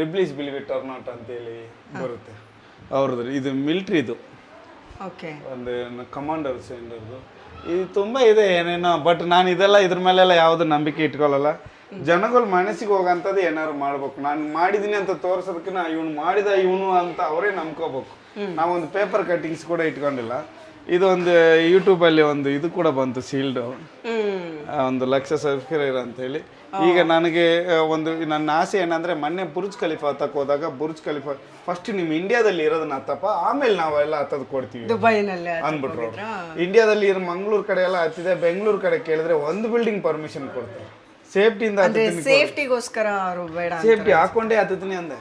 Speaker 2: ರಿಬ್ಲೀಸ್ ಬಿಲೀವ್ ಇಟ್ ಆರ್ ನಾಟ್ ಅಂತೇಳಿ ಬರುತ್ತೆ ಅವ್ರದ್ದು. ಇದು ಮಿಲ್ಟ್ರಿದು ಒಂದು ಕಮಾಂಡರ್ ಸೆಂಡರ್ದು. ಇದು ತುಂಬ ಇದೆ ಏನೇನೋ. ಬಟ್ ನಾನು ಇದೆಲ್ಲ ಇದ್ರ ಮೇಲೆಲ್ಲ ಯಾವುದು ನಂಬಿಕೆ ಇಟ್ಕೊಳ್ಳಲ್ಲ. ಜನಗಳ ಮನಸ್ಸಿಗೆ ಹೋಗೋಂಥದ್ದು ಏನಾದ್ರು ಮಾಡ್ಬೇಕು. ನಾನು ಮಾಡಿದ್ದೀನಿ ಅಂತ ತೋರಿಸೋದಕ್ಕಿಂತ ಇವನು ಮಾಡಿದ ಇವನು ಅಂತ ಅವರೇ ನಂಬ್ಕೋಬೇಕು. ನಾವೊಂದು ಪೇಪರ್ ಕಟ್ಟಿಂಗ್ಸ್ ಕೂಡ ಇಟ್ಕೊಂಡಿಲ್ಲ. ಇದೊಂದು ಯೂಟ್ಯೂಬಲ್ಲಿ ಒಂದು ಇದು ಕೂಡ ಬಂತು, ಸೀಲ್ಡ್ 1 ಲಕ್ಷ ಸಬ್ಸ್ಕ್ರೈಬರ್ ಅಂತೇಳಿ. ಈಗ ನನಗೆ ಒಂದು ನನ್ನ ಆಸೆ ಏನಂದರೆ, ಮೊನ್ನೆ ಬುರ್ಜ್ ಖಲೀಫಾ ಹತ್ತಕ್ಕೆ ಹೋದಾಗ ಬುರ್ಜ್ ಖಲೀಫಾ ಫಸ್ಟ್ ನಿಮ್ಮ ಇಂಡಿಯಾದಲ್ಲಿ ಇರೋದನ್ನ ಹತ್ತಪ್ಪ, ಆಮೇಲೆ ನಾವೆಲ್ಲ ಹತ್ತದು ಕೊಡ್ತೀವಿ ಅಂದ್ಬಿಟ್ರು. ಇಂಡಿಯಾದಲ್ಲಿ ಇರೋ ಮಂಗಳೂರು ಕಡೆ ಎಲ್ಲ ಹತ್ತಿದೆ. ಬೆಂಗಳೂರು ಕಡೆ ಕೇಳಿದ್ರೆ ಒಂದು ಬಿಲ್ಡಿಂಗ್ ಪರ್ಮಿಷನ್ ಕೊಡ್ತಾರೆ.
Speaker 1: ಸೇಫ್ಟಿಗೋಸ್ಕರ
Speaker 2: ಸೇಫ್ಟಿ ಹಾಕೊಂಡೇ ಹತ್ತೀನಿ ಅಂದೆ.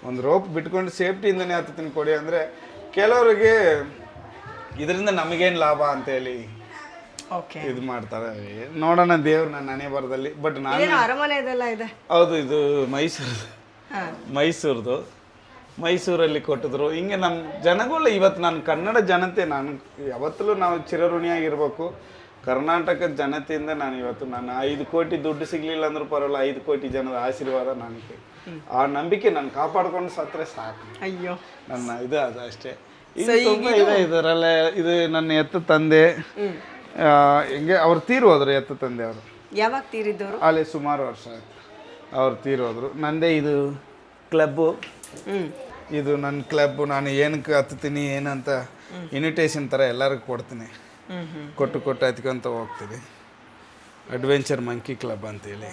Speaker 2: ಒಂದು ರೋಪ್ ಬಿಟ್ಕೊಂಡು ಸೇಫ್ಟಿಯಿಂದನೇ ಹತ್ತೀನಿ ಕೊಡಿ ಅಂದರೆ, ಕೆಲವರಿಗೆ ಇದರಿಂದ ನಮಗೇನು ಲಾಭ ಅಂತೇಳಿ ಇದು ಮಾಡ್ತಾರೆ. ನೋಡೋಣ ದೇವ್ರು ನನ್ನ ಹಣೆ ಬರದಲ್ಲಿ. ಬಟ್ ನಾನು ಹೌದು, ಇದು ಮೈಸೂರ್ದು ಮೈಸೂರಲ್ಲಿ ಕೊಟ್ಟಿದ್ರು. ಹಿಂಗೆ ನಮ್ಮ ಜನಗಳು ಇವತ್ತು ನಾನು ಕನ್ನಡ ಜನತೆ, ನಾನು ಯಾವತ್ತಲೂ ನಾವು ಚಿರಋಣಿಯಾಗಿರ್ಬೇಕು. ಕರ್ನಾಟಕದ ಜನತೆಯಿಂದ ನಾನು ಇವತ್ತು ನಾನು 5 ಕೋಟಿ ದುಡ್ಡು ಸಿಗ್ಲಿಲ್ಲ ಅಂದ್ರೂ ಪರವಾಗಿಲ್ಲ, 5 ಕೋಟಿ ಜನದ ಆಶೀರ್ವಾದ ನನಗೆ. ಆ ನಂಬಿಕೆ ನಾನು ಕಾಪಾಡ್ಕೊಂಡು ಸತ್ತರೆ ಸಾಕು.
Speaker 1: ಅಯ್ಯೋ,
Speaker 2: ನನ್ನ ಇದು ಅದು ಅಷ್ಟೇ. ತುಂಬ ಇದೆ ಇದರಲ್ಲೇ. ಇದು ನನ್ನ ಎತ್ತ ತಂದೆ. ಹಿಂಗೆ ಅವ್ರು ತೀರೋದ್ರು. ಎತ್ತ ತಂದೆ ಅವರು
Speaker 1: ಯಾವಾಗ ತೀರಿದ್ದವರು?
Speaker 2: ಅಲ್ಲಿ ಸುಮಾರು ವರ್ಷ ಆಯ್ತು ಅವ್ರು ತೀರೋದ್ರು. ನಂದೇ ಇದು ಕ್ಲಬ್ಬು. ಇದು ನನ್ನ ಕ್ಲಬ್. ನಾನು ಏನಕ್ಕೆ ಹತ್ತೀನಿ ಏನಂತ ಇನ್ವಿಟೇಷನ್ ಥರ ಎಲ್ಲರಿಗೂ ಕೊಡ್ತೀನಿ. ಕೊಟ್ಟು ಹತ್ಕೊಂತ ಹೋಗ್ತೀನಿ. ಅಡ್ವೆಂಚರ್ ಮಂಕಿ ಕ್ಲಬ್ ಅಂತೇಳಿ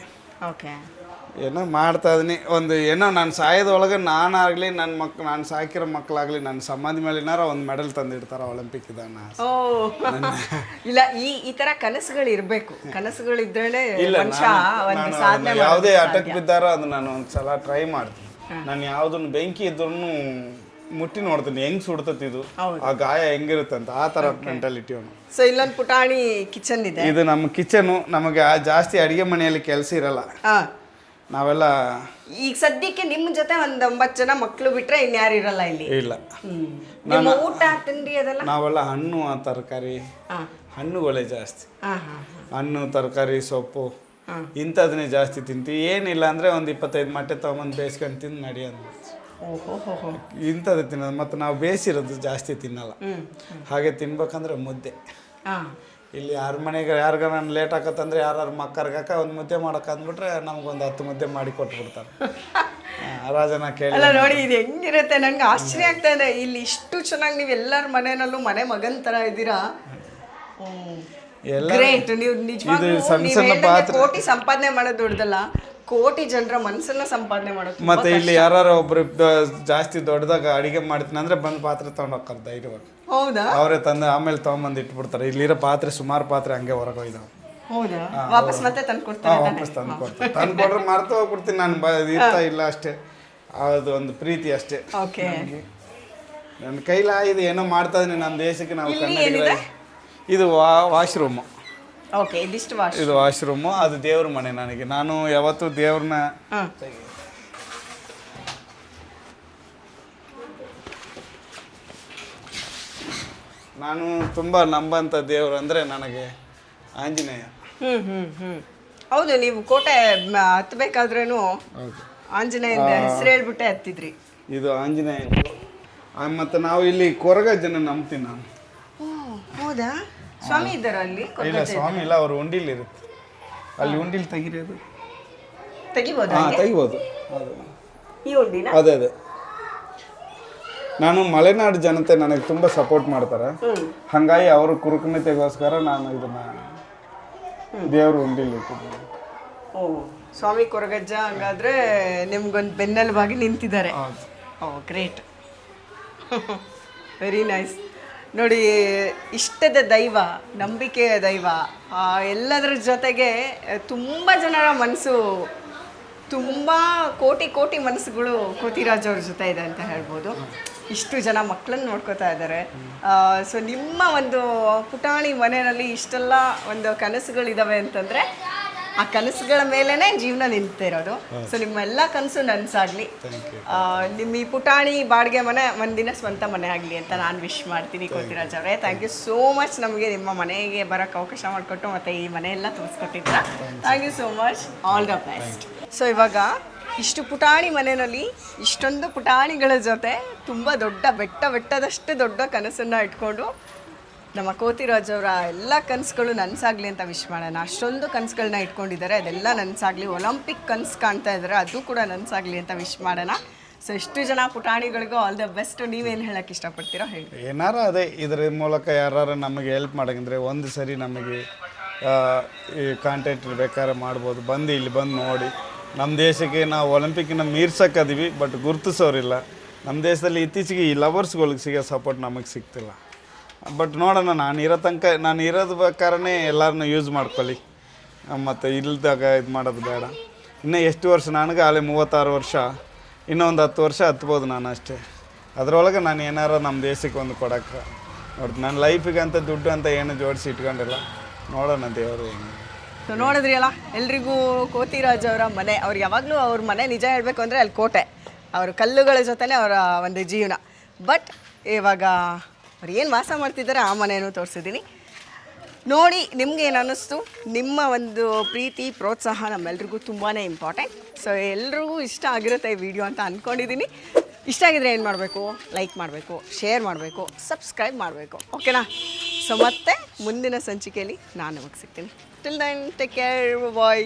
Speaker 2: ಏನೋ ಮಾಡ್ತಾ ಇದೀನಿ. ಒಂದು ಏನೋ ನಾನು ಸಾಯೋದೊಳಗೆ ನಾನಾಗಲಿ ನಾನು ಸಾಕಿರೋ ಮಕ್ಕಳಾಗಲಿ ನನ್ನ ಸಮಾಧಿ ಮೇಲೆ ಏನಾರ ಒಂದು ಮೆಡಲ್ ತಂದಿಡ್ತಾರ ಒಲಿಂಪಿಕ್ ಇದನ್ನ.
Speaker 1: ಇಲ್ಲ, ಈ ತರ ಕನಸುಗಳು ಇರಬೇಕು. ಕನಸುಗಳಿದ್ರೆ
Speaker 2: ಯಾವುದೇ ಅಟಕ್ ಬಿದ್ದಾರೋ ಅದು ನಾನು ಒಂದ್ಸಲ ಟ್ರೈ ಮಾಡ್ತೀನಿ. ನಾನು ಯಾವುದನ್ನು ಬೆಂಕಿ ಇದ್ರೂ ಮುಟ್ಟಿ ನೋಡ್ತೀನಿ ಹೆಂಗ್ ಸುಡ್ತತಿ ಇದು, ಆ ಗಾಯ ಹೆಂಗಿರುತ್ತೆ ಅಂತ. ಆ ತರ ಮೆಂಟಾಲಿಟಿ ಅವನು.
Speaker 1: ಸೊ ಇಲ್ಲೊಂದು ಪುಟಾಣಿ ಕಿಚನ್ ಇದೆ.
Speaker 2: ಇದು ನಮ್ಮ ಕಿಚನು. ನಮಗೆ ಜಾಸ್ತಿ ಅಡಿಗೆ ಮನೆಯಲ್ಲಿ ಕೆಲಸ ಇರಲ್ಲ. ನಾವೆಲ್ಲ
Speaker 1: ಈಗ ಸದ್ಯಕ್ಕೆ ನಿಮ್ಮ ಜೊತೆ 9 ಜನ ಮಕ್ಕಳು ಬಿಟ್ರೆ ಇನ್ಯಾರು ಇರಲ್ಲ ಇಲ್ಲಿ?
Speaker 2: ಇಲ್ಲ.
Speaker 1: ಊಟ ತಿಂಡಿ ಅದೆಲ್ಲ
Speaker 2: ನಾವೆಲ್ಲ ಹಣ್ಣು ತರಕಾರಿ, ಹಣ್ಣುಗಳೇ ಜಾಸ್ತಿ. ಹಣ್ಣು ತರಕಾರಿ ಸೊಪ್ಪು ಇಂಥದನ್ನೇ ಜಾಸ್ತಿ ತಿಂತೀವಿ. ಏನಿಲ್ಲ ಅಂದರೆ ಒಂದು 25 ಮೊಟ್ಟೆ ತೊಗೊಂಬಂದು ಬೇಯಿಸ್ಕೊಂಡು ತಿಂದು ನಡಿ ಅಂದ್ಬಿಡ್ತೀವಿ. ಇಂಥದ್ದು ತಿನ್ನೋದು. ಮತ್ತು ನಾವು ಬೇಯಿಸಿರೋದು ಜಾಸ್ತಿ ತಿನ್ನಲ್ಲ. ಹಾಗೆ ತಿನ್ಬೇಕಂದ್ರೆ ಮುದ್ದೆ. ಇಲ್ಲಿ ಯಾರ ಮನೆಗೆ ಯಾರಿಗ ನಾನು ಲೇಟ್ ಆಕತ್ತಂದ್ರೆ ಯಾರು ಮಕ್ಕರ್ಗಾಕ ಒಂದು ಮುದ್ದೆ ಮಾಡೋಕೆ ಅಂದ್ಬಿಟ್ರೆ ನಮಗೊಂದು 10 ಮುದ್ದೆ ಮಾಡಿ ಕೊಟ್ಬಿಡ್ತಾರೆ. ರಾಜನ ಕೇಳಿ
Speaker 1: ನೋಡಿ ಇದು ಹೆಂಗಿರುತ್ತೆ. ನಂಗೆ ಆಶ್ಚರ್ಯ ಆಗ್ತಾ ಇದೆ. ಇಲ್ಲಿ ಇಷ್ಟು ಚೆನ್ನಾಗಿ ನೀವು ಎಲ್ಲರ ಮನೆಯಲ್ಲೂ ಮನೆ ಮಗನ ಥರ ಇದ್ದೀರಾ. ಗ್ರೇಟ್. ನೀವು ನಿಜವಾಗ್ಲೂ ಕೋಟಿ ಸಂಪಾದನೆ ಮಾಡೋದು ದೊಡ್ಡದಲ್ಲ, ಕೋಟಿ ಜನರ ಮನಸ್ಸನ್ನ ಸಂಪಾದನೆ ಮಾಡೋದು
Speaker 2: ಮತ್ತೆ ಇಲ್ಲಿ ಯಾರು ಒಬ್ರು ಜಾಸ್ತಿ ದೊಡ್ಡದಾಗ ಅಡಿಗೆ ಮಾಡ್ತೀನಿ ಅಂದ್ರೆ ಬಂದು ಪಾತ್ರೆ ತಗೊಂಡು ಹೋಗ್ತಾರೆ ಧೈರ್ಯವಾಗಿ.
Speaker 1: ಹೌದಾ?
Speaker 2: ಅವರೇ ತಂದು ಆಮೇಲೆ ತಗೊಂಬಂದು ಇಟ್ಬಿಡ್ತಾರೆ. ಇಲ್ಲಿರೋ ಪಾತ್ರೆ ಸುಮಾರು ಪಾತ್ರೆ ಹಂಗೆ ಹೊರಗೆ ಹೋಯ್ದಾವೆ.
Speaker 1: ಹೌದಾ? ವಾಪಸ್ ಮತ್ತೆ ತಂದು ಕೊಡ್ತಾರೆ.
Speaker 2: ವಾಪಸ್ ತಂದು ಕೊಡ್ತಾರೆ. ತಂದು ಕೊಟ್ರೆ ಮರ್ತು ಹೋಗ್ಬಿಡ್ತೀನಿ ನಾನು. ಇರ್ತಾ ಇಲ್ಲ ಅಷ್ಟೇ, ಅದು ಒಂದು ಪ್ರೀತಿ ಅಷ್ಟೇ.
Speaker 1: ಓಕೆ,
Speaker 2: ನನ್ನ ಕೈಲಾಗಿದೆ ಏನೋ ಮಾಡ್ತಾ ಇದೀನಿ ನಮ್ಮ ದೇಶಕ್ಕೆ. ನಾವು ಕನ್ನಡಿಗರ ಇದು ವಾಶ್ರೂಮು.
Speaker 1: ಓಕೆ, ಇದಿಷ್ಟು ವಾಶ್.
Speaker 2: ಇದು ವಾಶ್ರೂಮು, ಅದು ದೇವ್ರ ಮನೆ. ನನಗೆ ನಾನು ಯಾವತ್ತೂ ದೇವ್ರನ್ನ ನಾನು ತುಂಬ ನಂಬಂಥ ದೇವ್ರು ಅಂದರೆ ನನಗೆ ಆಂಜನೇಯ.
Speaker 1: ಹೌದು, ನೀವು ಕೋಟೆ ಹತ್ತಬೇಕಾದ್ರೂ ಆಂಜನೇಯನ ಹೆಸರು ಹೇಳ್ಬಿಟ್ಟೆ ಹತ್ತಿದ್ರಿ.
Speaker 2: ಇದು ಆಂಜನೇಯ. ಮತ್ತು ನಾವು ಇಲ್ಲಿ ಕೊರಗ ಜನ ನಂಬ್ತೀನಿ ನಾನು.
Speaker 1: ಹೌದಾ? ಸ್ವಾಮಿ ಇದ್ದಾರ ಅಲ್ಲಿ?
Speaker 2: ಇಲ್ಲ, ಸ್ವಾಮಿ ಇಲ್ಲ, ಅವ್ರು ಉಂಡಿಲಿ ಇರುತ್ತೆ. ಅಲ್ಲಿ ಉಂಡಿಲಿ ತೆಗಿರೋದು
Speaker 1: ತೆಗಿಬೋದು.
Speaker 2: ತೆಗಿಬೋದು.
Speaker 1: ಈ ಉಂಡಿನ?
Speaker 2: ಅದೇ ಅದೇ. ನಾನು ಮಲೆನಾಡು ಜನತೆ ನನಗೆ ತುಂಬ ಸಪೋರ್ಟ್ ಮಾಡ್ತಾರೆ. ಹಾಗಾಗಿ ಅವ್ರ ಕುರುಕುಣಿತೆಗೋಸ್ಕರ ನಾನು ಇದನ್ನ ದೇವರು ಉಂಡಿಲಿ ಇಟ್ಟಿದ್ದೀನಿ.
Speaker 1: ಓ, ಸ್ವಾಮಿ ಕೊರಗಜ್ಜ ಹಂಗಾದ್ರೆ ನಿಮ್ಗೊಂದು ಬೆನ್ನೆಲುಬಾಗಿ ನಿಂತಿದ್ದಾರೆ. ಓ, ಗ್ರೇಟ್, ವೆರಿ ನೈಸ್. ನೋಡಿ, ಇಷ್ಟದ ದೈವ, ನಂಬಿಕೆಯ ದೈವ, ಎಲ್ಲದರ ಜೊತೆಗೆ ತುಂಬ ಜನರ ಮನಸ್ಸು, ತುಂಬ ಕೋಟಿ ಕೋಟಿ ಮನಸ್ಸುಗಳು ಕೋತಿರಾಜ್ ಅವ್ರ ಜೊತೆ ಇದೆ ಅಂತ ಹೇಳ್ಬೋದು. ಇಷ್ಟು ಜನ ಮಕ್ಕಳನ್ನ ನೋಡ್ಕೋತಾ ಇದ್ದಾರೆ. ಸೊ ನಿಮ್ಮ ಒಂದು ಪುಟಾಣಿ ಮನೆಯಲ್ಲಿ ಇಷ್ಟೆಲ್ಲ ಒಂದು ಕನಸುಗಳಿದ್ದಾವೆ ಅಂತಂದರೆ ಆ ಕನಸುಗಳ ಮೇಲೇ ಜೀವನ ನಿಂತಿರೋದು. ಸೊ ನಿಮ್ಮ ಎಲ್ಲ ಕನಸು ನನಸಾಗಲಿ. ನಿಮ್ಮ ಈ ಪುಟಾಣಿ ಬಾಡಿಗೆ ಮನೆ ಒಂದಿನ ಸ್ವಂತ ಮನೆ ಆಗಲಿ ಅಂತ ನಾನು ವಿಶ್ ಮಾಡ್ತೀನಿ ಕೋತಿರಾಜ್ ಅವರೇ. ಥ್ಯಾಂಕ್ ಯು ಸೋ ಮಚ್ ನಮಗೆ ನಿಮ್ಮ ಮನೆಗೆ ಬರೋಕ್ಕೆ ಅವಕಾಶ ಮಾಡಿಕೊಟ್ಟು ಮತ್ತು ಈ ಮನೆಯೆಲ್ಲ ತೋರಿಸ್ಕೊಟ್ಟಿದ್ದೀರ. Thank you so much, all the best. So ಇವಾಗ ಇಷ್ಟು ಪುಟಾಣಿ ಮನೆಯಲ್ಲಿ ಇಷ್ಟೊಂದು ಪುಟಾಣಿಗಳ ಜೊತೆ ತುಂಬ ದೊಡ್ಡ ಬೆಟ್ಟದಷ್ಟು ದೊಡ್ಡ ಕನಸನ್ನು ಇಟ್ಕೊಂಡು ನಮ್ಮ ಕೋತಿರಾಜ್ ಅವರ ಎಲ್ಲ ಕನಸುಗಳು ನನಸಾಗಲಿ ಅಂತ ವಿಶ್ ಮಾಡೋಣ. ಅಷ್ಟೊಂದು ಕನಸುಗಳನ್ನ ಇಟ್ಕೊಂಡಿದ್ದಾರೆ, ಅದೆಲ್ಲ ನನಸಾಗಲಿ. ಒಲಿಂಪಿಕ್ ಕನಸು ಕಾಣ್ತಾ ಇದ್ದಾರೆ, ಅದು ಕೂಡ ನನಸಾಗಲಿ ಅಂತ ವಿಶ್ ಮಾಡೋಣ. ಸೊ ಎಷ್ಟು ಜನ ಪುಟಾಣಿಗಳಿಗೂ ಆಲ್ ದ ಬೆಸ್ಟ್. ನೀವೇನು ಹೇಳೋಕ್ಕೆ ಇಷ್ಟಪಡ್ತೀರೋ ಹೇಳಿ.
Speaker 2: ಏನಾರ ಅದೇ ಇದರ ಮೂಲಕ ಯಾರು ನಮಗೆ ಹೆಲ್ಪ್ ಮಾಡೋಂದ್ರೆ ಒಂದು ಸರಿ ನಮಗೆ ಈ ಕಾಂಟ್ಯಾಕ್ಟ್ ಬೇಕಾದ್ರೆ ಮಾಡ್ಬೋದು. ಬಂದು ಇಲ್ಲಿ ಬಂದು ನೋಡಿ. ನಮ್ಮ ದೇಶಕ್ಕೆ ನಾವು ಒಲಿಂಪಿಕ್ನ ಮೀರ್ಸಕ್ಕದೀವಿ, ಬಟ್ ಗುರುತಿಸೋರಿಲ್ಲ. ನಮ್ಮ ದೇಶದಲ್ಲಿ ಇತ್ತೀಚೆಗೆ ಈ ಲವರ್ಸ್ಗಳಿಗೆ ಸಿಗೋ ಸಪೋರ್ಟ್ ನಮಗೆ ಸಿಗ್ತಿಲ್ಲ. ಬಟ್ ನೋಡೋಣ, ನಾನು ಇರೋದು ಬೇಕಾರೇ ಎಲ್ಲರನ್ನೂ ಯೂಸ್ ಮಾಡ್ಕೊಳ್ಳಿ. ಮತ್ತು ಇಲ್ದಾಗ ಇದು ಮಾಡೋದು ಬೇಡ. ಇನ್ನೂ ಎಷ್ಟು ವರ್ಷ, ನನಗೆ ಅಲ್ಲಿ 36 ವರ್ಷ, ಇನ್ನೂ ಒಂದು 10 ವರ್ಷ ಹತ್ಬೋದು ನಾನು ಅಷ್ಟೇ. ಅದರೊಳಗೆ ನಾನು ಏನಾರು ನಮ್ಮ ದೇಶಕ್ಕೆ ಒಂದು ಕೊಡೋಕ್ಕೆ ನೋಡ್ತೀನಿ. ನನ್ನ ಲೈಫಿಗೆ ಅಂತ ದುಡ್ಡು ಅಂತ ಏನು ಜೋಡಿಸಿ ಇಟ್ಕೊಂಡಿಲ್ಲ. ನೋಡೋಣ ದೇವರು.
Speaker 1: ಸೊ ನೋಡಿದ್ರಿ ಅಲ್ಲ, ಎಲ್ರಿಗೂ ಕೋತಿರಾಜ್ ಅವರ ಮನೆ. ಅವ್ರು ಯಾವಾಗಲೂ ಅವ್ರ ಮನೆ ನಿಜ ಹೇಳಬೇಕು ಅಂದರೆ ಅಲ್ಲಿ ಕೋಟೆ, ಅವ್ರ ಕಲ್ಲುಗಳ ಜೊತೆನೇ ಅವರ ಒಂದು ಜೀವನ. ಬಟ್ ಇವಾಗ ಅವ್ರು ಏನು ವಾಸ ಮಾಡ್ತಿದ್ದಾರೆ ಆ ಮನೆಯೂ ತೋರಿಸಿದ್ದೀನಿ. ನೋಡಿ ನಿಮ್ಗೆ ಏನು ಅನ್ನಿಸ್ತು? ನಿಮ್ಮ ಒಂದು ಪ್ರೀತಿ ಪ್ರೋತ್ಸಾಹ ನಮ್ಮೆಲ್ರಿಗೂ ತುಂಬಾ ಇಂಪಾರ್ಟೆಂಟ್. ಸೊ ಎಲ್ರಿಗೂ ಇಷ್ಟ ಆಗಿರುತ್ತೆ ಈ ವಿಡಿಯೋ ಅಂತ ಅಂದ್ಕೊಂಡಿದ್ದೀನಿ. ಇಷ್ಟ ಆಗಿದ್ರೆ ಏನು ಮಾಡಬೇಕು? ಲೈಕ್ ಮಾಡಬೇಕು, ಶೇರ್ ಮಾಡಬೇಕು, ಸಬ್ಸ್ಕ್ರೈಬ್ ಮಾಡಬೇಕು. ಓಕೆನಾ? ಸೊ ಮತ್ತೆ ಮುಂದಿನ ಸಂಚಿಕೆಯಲ್ಲಿ ನಾನು ನಿಮಗೆ ಸಿಗ್ತೀನಿ. ಟಿಲ್ ದೆನ್ ಟೇಕ್ ಕೇರ್, ಬಾಯ್.